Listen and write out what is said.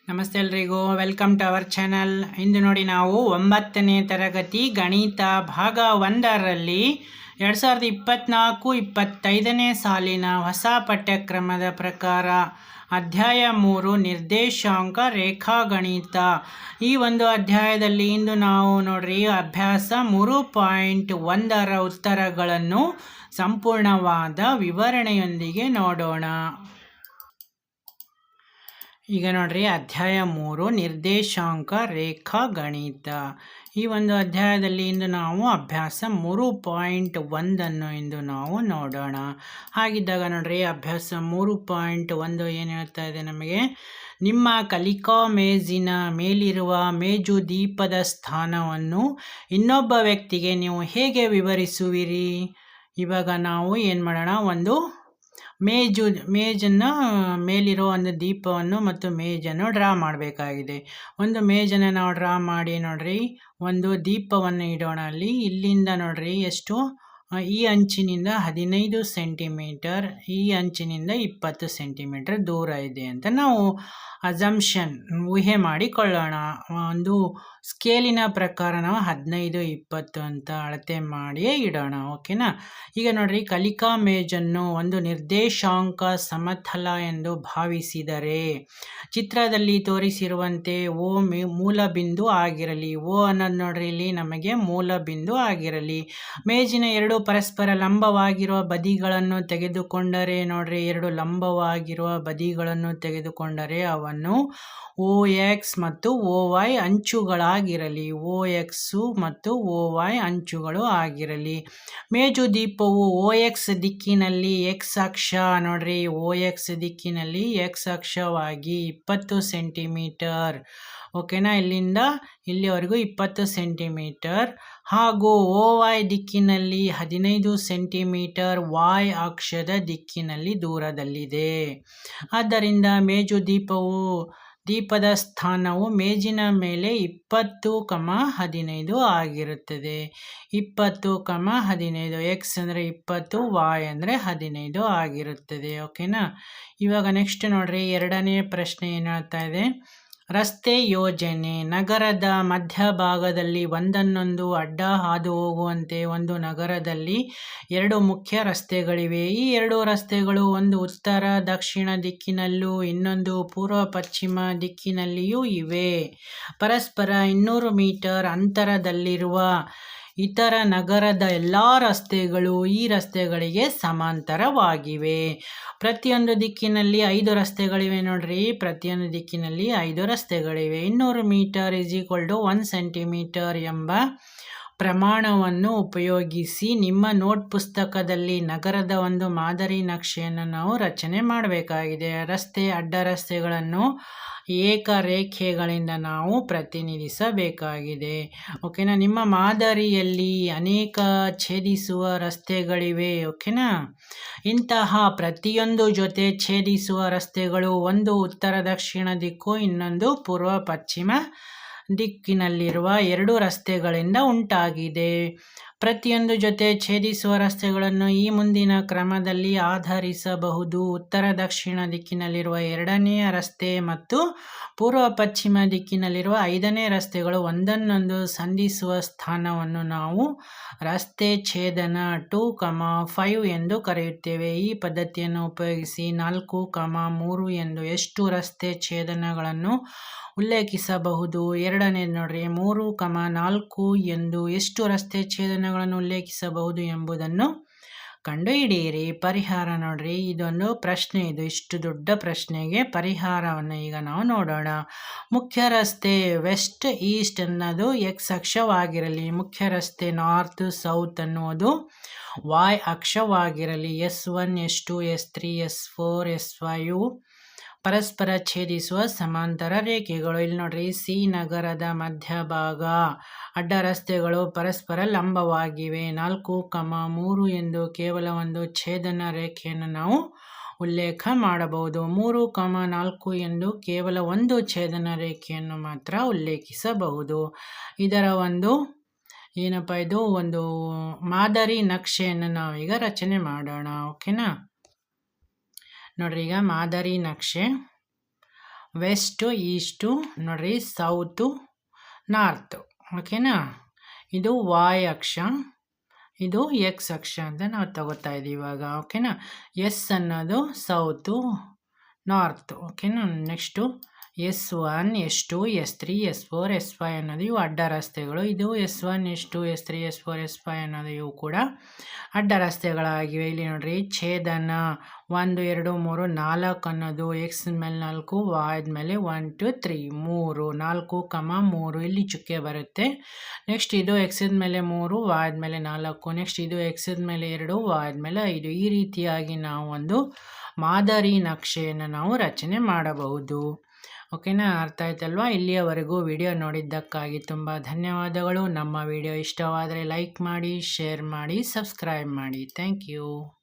ನಮಸ್ತೆ ಎಲ್ರಿಗೂ, welcome to our channel. ಇಂದು ನೋಡಿ ನಾವು 9ನೇ ತರಗತಿ ಗಣಿತ ಭಾಗ 1ರಲ್ಲಿ 2024-25ನೇ ಸಾಲಿನ ಹೊಸ ಪಠ್ಯಕ್ರಮದ ಪ್ರಕಾರ ಅಧ್ಯಾಯ 3 ನಿರ್ದೇಶಾಂಕ ರೇಖಾಗಣಿತ ಈ ಒಂದು ಅಧ್ಯಾಯದಲ್ಲಿ ಇಂದು ನಾವು ನೋಡ್ರಿ ಅಭ್ಯಾಸ 3.1ರ ಉತ್ತರಗಳನ್ನು ಸಂಪೂರ್ಣವಾದ ವಿವರಣೆಯೊಂದಿಗೆ ನೋಡೋಣ. ಈಗ ನೋಡ್ರಿ ಅಧ್ಯಾಯ 3 ನಿರ್ದೇಶಾಂಕ ರೇಖಾಗಣಿತ ಈ ಒಂದು ಅಧ್ಯಾಯದಲ್ಲಿ ಇಂದು ನಾವು ಅಭ್ಯಾಸ 3.1 ಇಂದು ನಾವು ನೋಡೋಣ. ಹಾಗಿದ್ದಾಗ ನೋಡ್ರಿ ಅಭ್ಯಾಸ 3.1 ಏನು ಹೇಳ್ತಾ ಇದೆ ನಮಗೆ, ನಿಮ್ಮ ಕಲಿಕಾ ಮೇಜಿನ ಮೇಲಿರುವ ಮೇಜು ದೀಪದ ಸ್ಥಾನವನ್ನು ಇನ್ನೊಬ್ಬ ವ್ಯಕ್ತಿಗೆ ನೀವು ಹೇಗೆ ವಿವರಿಸುವಿರಿ? ಇವಾಗ ನಾವು ಏನು ಮಾಡೋಣ, ಒಂದು ಮೇಜನ್ನು ಮೇಲಿರೋ ಒಂದು ದೀಪವನ್ನು ಮತ್ತು ಮೇಜನ್ನು ಡ್ರಾ ಮಾಡಬೇಕಾಗಿದೆ. ಒಂದು ಮೇಜನ್ನು ನಾವು ಡ್ರಾ ಮಾಡಿ ನೋಡ್ರಿ ಒಂದು ದೀಪವನ್ನು ಇಡೋಣ. ಇಲ್ಲಿಂದ ನೋಡ್ರಿ ಎಷ್ಟು, ಈ ಅಂಚಿನಿಂದ 15 ಸೆಂಟಿಮೀಟರ್, ಈ ಅಂಚಿನಿಂದ 20 ಸೆಂಟಿಮೀಟರ್ ದೂರ ಇದೆ ಅಂತ ನಾವು ಊಹೆ ಮಾಡಿಕೊಳ್ಳೋಣ. ಒಂದು ಸ್ಕೇಲಿನ ಪ್ರಕಾರ ನಾವು 15-20 ಅಂತ ಅಳತೆ ಮಾಡಿಯೇ ಇಡೋಣ. ಓಕೆನಾ? ಈಗ ನೋಡ್ರಿ ಕಲಿಕಾ ಮೇಜನ್ನು ಒಂದು ನಿರ್ದೇಶಾಂಕ ಸಮತಲ ಎಂದು ಭಾವಿಸಿದರೆ ಚಿತ್ರದಲ್ಲಿ ತೋರಿಸಿರುವಂತೆ ಓ ಮೂಲ ಬಿಂದು ಆಗಿರಲಿ. ಓ ಅನ್ನೋದು ನೋಡ್ರಿ ಇಲ್ಲಿ ನಮಗೆ ಮೂಲ ಬಿಂದು ಆಗಿರಲಿ. ಮೇಜಿನ ಎರಡು ಪರಸ್ಪರ ಲಂಬವಾಗಿರುವ ಬದಿಗಳನ್ನು ತೆಗೆದುಕೊಂಡರೆ ನೋಡ್ರಿ, ಎರಡು ಲಂಬವಾಗಿರುವ ಬದಿಗಳನ್ನು ತೆಗೆದುಕೊಂಡರೆ ಅವನ್ನು OX ಮತ್ತು OY ಅಂಚುಗಳಾಗಿರಲಿ. OX ಮತ್ತು OY ಅಂಚುಗಳು ಆಗಿರಲಿ. ಮೇಜು ದೀಪವು OX ದಿಕ್ಕಿನಲ್ಲಿ X ಅಕ್ಷ ನೋಡ್ರಿ, OX ದಿಕ್ಕಿನಲ್ಲಿ X ಅಕ್ಷವಾಗಿ 20 ಸೆಂಟಿಮೀಟರ್. ಓಕೆನಾ? ಇಲ್ಲಿಂದ ಇಲ್ಲಿವರೆಗೂ 20 ಸೆಂಟಿಮೀಟರ್ ಹಾಗೂ OY ದಿಕ್ಕಿನಲ್ಲಿ 15 ಸೆಂಟಿಮೀಟರ್ Y ಅಕ್ಷದ ದಿಕ್ಕಿನಲ್ಲಿ ದೂರದಲ್ಲಿದೆ. ಆದ್ದರಿಂದ ಮೇಜು ದೀಪದ ಸ್ಥಾನವು ಮೇಜಿನ ಮೇಲೆ 20-15 ಆಗಿರುತ್ತದೆ. 20-15, X ಅಂದರೆ 20, Y ಅಂದರೆ 15 ಆಗಿರುತ್ತದೆ. ಓಕೆನಾ? ಇವಾಗ ನೆಕ್ಸ್ಟ್ ನೋಡ್ರಿ ಎರಡನೇ ಪ್ರಶ್ನೆ ಏನು ಹೇಳ್ತಾ ಇದೆ, ರಸ್ತೆ ಯೋಜನೆ. ನಗರದ ಮಧ್ಯಭಾಗದಲ್ಲಿ ಒಂದನ್ನೊಂದು ಅಡ್ಡ ಹಾದು ಹೋಗುವಂತೆ ಒಂದು ನಗರದಲ್ಲಿ ಎರಡು ಮುಖ್ಯ ರಸ್ತೆಗಳಿವೆ. ಈ ಎರಡು ರಸ್ತೆಗಳು ಒಂದು ಉತ್ತರ ದಕ್ಷಿಣ ದಿಕ್ಕಿನಲ್ಲೂ ಇನ್ನೊಂದು ಪೂರ್ವ ಪಶ್ಚಿಮ ದಿಕ್ಕಿನಲ್ಲಿಯೂ ಇವೆ. ಪರಸ್ಪರ 200 ಮೀಟರ್ ಅಂತರದಲ್ಲಿರುವ ಇತರ ನಗರದ ಎಲ್ಲ ರಸ್ತೆಗಳು ಈ ರಸ್ತೆಗಳಿಗೆ ಸಮಾಂತರವಾಗಿವೆ. ಪ್ರತಿಯೊಂದು ದಿಕ್ಕಿನಲ್ಲಿ 5 ರಸ್ತೆಗಳಿವೆ ನೋಡ್ರಿ, ಪ್ರತಿಯೊಂದು ದಿಕ್ಕಿನಲ್ಲಿ 5 ರಸ್ತೆಗಳಿವೆ. 200 ಮೀಟರ್ = 1 ಸೆಂಟಿಮೀಟರ್ ಎಂಬ ಪ್ರಮಾಣವನ್ನು ಉಪಯೋಗಿಸಿ ನಿಮ್ಮ ನೋಟ್ ಪುಸ್ತಕದಲ್ಲಿ ನಗರದ ಒಂದು ಮಾದರಿ ನಕ್ಷೆಯನ್ನು ನಾವು ರಚನೆ ಮಾಡಬೇಕಾಗಿದೆ. ಅಡ್ಡ ರಸ್ತೆಗಳನ್ನು ಏಕರೇಖೆಗಳಿಂದ ನಾವು ಪ್ರತಿನಿಧಿಸಬೇಕಾಗಿದೆ. ಓಕೆನಾ? ನಿಮ್ಮ ಮಾದರಿಯಲ್ಲಿ ಅನೇಕ ಛೇದಿಸುವ ರಸ್ತೆಗಳಿವೆ. ಓಕೆನಾ? ಇಂತಹ ಪ್ರತಿಯೊಂದು ಜೊತೆ ಛೇದಿಸುವ ರಸ್ತೆಗಳು ಒಂದು ಉತ್ತರ ದಕ್ಷಿಣ ದಿಕ್ಕು, ಇನ್ನೊಂದು ಪೂರ್ವ ಪಶ್ಚಿಮ ದಿಕ್ಕಿನಲ್ಲಿರುವ 2 ರಸ್ತೆಗಳಿಂದ ಉಂಟಾಗಿದೆ. ಪ್ರತಿಯೊಂದು ಜೊತೆ ಛೇದಿಸುವ ರಸ್ತೆಗಳನ್ನು ಈ ಮುಂದಿನ ಕ್ರಮದಲ್ಲಿ ಆಧರಿಸಬಹುದು. ಉತ್ತರ ದಕ್ಷಿಣ ದಿಕ್ಕಿನಲ್ಲಿರುವ 2ನೇ ರಸ್ತೆ ಮತ್ತು ಪೂರ್ವ ಪಶ್ಚಿಮ ದಿಕ್ಕಿನಲ್ಲಿರುವ 5ನೇ ರಸ್ತೆಗಳು ಒಂದನ್ನೊಂದು ಸಂಧಿಸುವ ಸ್ಥಾನವನ್ನು ನಾವು ರಸ್ತೆ ಛೇದನ 2,5 ಎಂದು ಕರೆಯುತ್ತೇವೆ. ಈ ಪದ್ಧತಿಯನ್ನು ಉಪಯೋಗಿಸಿ 4,3 ಎಂದು ಎಷ್ಟು ರಸ್ತೆ ಛೇದನಗಳನ್ನು ಉಲ್ಲೇಖಿಸಬಹುದು? ಎರಡನೇದು ನೋಡ್ರಿ, 3,4 ಎಂದು ಎಷ್ಟು ರಸ್ತೆ ಛೇದನಗಳನ್ನು ಉಲ್ಲೇಖಿಸಬಹುದು ಎಂಬುದನ್ನು ಕಂಡುಹಿಡಿಯಿರಿ. ಪರಿಹಾರ ನೋಡ್ರಿ, ಇದೊಂದು ಪ್ರಶ್ನೆ, ಇಷ್ಟು ದೊಡ್ಡ ಪ್ರಶ್ನೆಗೆ ಪರಿಹಾರವನ್ನು ಈಗ ನಾವು ನೋಡೋಣ. ಮುಖ್ಯ ರಸ್ತೆ ವೆಸ್ಟ್ ಈಸ್ಟ್ ಅನ್ನೋದು X ಅಕ್ಷವಾಗಿರಲಿ. ಮುಖ್ಯ ರಸ್ತೆ ನಾರ್ತ್ ಸೌತ್ ಅನ್ನುವುದು Y ಅಕ್ಷವಾಗಿರಲಿ. S1, S2, S3, S4, S5 ಪರಸ್ಪರ ಛೇದಿಸುವ ಸಮಾಂತರ ರೇಖೆಗಳು. ಇಲ್ಲಿ ನೋಡ್ರಿ, ಸಿ ನಗರದ ಮಧ್ಯಭಾಗ. ಅಡ್ಡ ರಸ್ತೆಗಳು ಪರಸ್ಪರ ಲಂಬವಾಗಿವೆ. 4,3 ಎಂದು ಕೇವಲ ಒಂದು ಛೇದನ ರೇಖೆಯನ್ನು ನಾವು ಉಲ್ಲೇಖ ಮಾಡಬಹುದು. 3,4 ಎಂದು ಕೇವಲ ಒಂದು ಛೇದನ ರೇಖೆಯನ್ನು ಮಾತ್ರ ಉಲ್ಲೇಖಿಸಬಹುದು. ಇದರ ಒಂದು ಇದು ಒಂದು ಮಾದರಿ ನಕ್ಷೆಯನ್ನು ನಾವೀಗ ರಚನೆ ಮಾಡೋಣ. ಓಕೆನಾ? ನೋಡ್ರಿ, ಈಗ ಮಾದರಿ ನಕ್ಷೆ ವೆಸ್ಟು, ಈಸ್ಟು, ನೋಡ್ರಿ ಸೌತು, ನಾರ್ತು. ಓಕೆನಾ? ಇದು ವಾಯ್ ಅಕ್ಷ, ಇದು ಎಕ್ಸ್ ಅಕ್ಷ ಅಂತ ನಾವು ತಗೋತಾ ಇದ್ದೀವಿ ಇವಾಗ. ಓಕೆನಾ? ಎಸ್ ಅನ್ನೋದು ಸೌತು, ನಾರ್ತು. ಓಕೆನಾ? Next S1, S2, S3, S4, S5 ಅನ್ನೋದು ಇವು ಅಡ್ಡ ರಸ್ತೆಗಳು. ಇದು S1, S2, S3, S4, S5 ಅನ್ನೋದು ಇವು ಕೂಡ ಅಡ್ಡ ರಸ್ತೆಗಳಾಗಿವೆ. ಇಲ್ಲಿ ನೋಡ್ರಿ ಛೇದನ 1 2 3 4 ಅನ್ನೋದು ಎಕ್ಸ್ ಮೇಲೆ 4, ವಾಯ್ ಮೇಲೆ 1 2 3 3 4, 3 ಇಲ್ಲಿ ಚುಕ್ಕೆ ಬರುತ್ತೆ. ನೆಕ್ಸ್ಟ್ ಇದು ಎಕ್ಸದ ಮೇಲೆ 3, ವಾಯ್ ಮೇಲೆ 4. ನೆಕ್ಸ್ಟ್ ಇದು ಎಕ್ಸದ ಮೇಲೆ 2, ವಾಯ್ ಮೇಲೆ 5. ಈ ರೀತಿಯಾಗಿ ನಾವು ಒಂದು ಮಾದರಿ ನಕ್ಷೆಯನ್ನು ನಾವು ರಚನೆ ಮಾಡಬಹುದು. ಓಕೆನಾ? ಅರ್ಥ ಆಯ್ತಲ್ವಾ? ಇಲ್ಲಿಯವರೆಗೂ ವಿಡಿಯೋ ನೋಡಿದ್ದಕ್ಕಾಗಿ ತುಂಬ ಧನ್ಯವಾದಗಳು. ನಮ್ಮ ವಿಡಿಯೋ ಇಷ್ಟವಾದರೆ ಲೈಕ್ ಮಾಡಿ, ಶೇರ್ ಮಾಡಿ, ಸಬ್ಸ್ಕ್ರೈಬ್ ಮಾಡಿ. Thank you.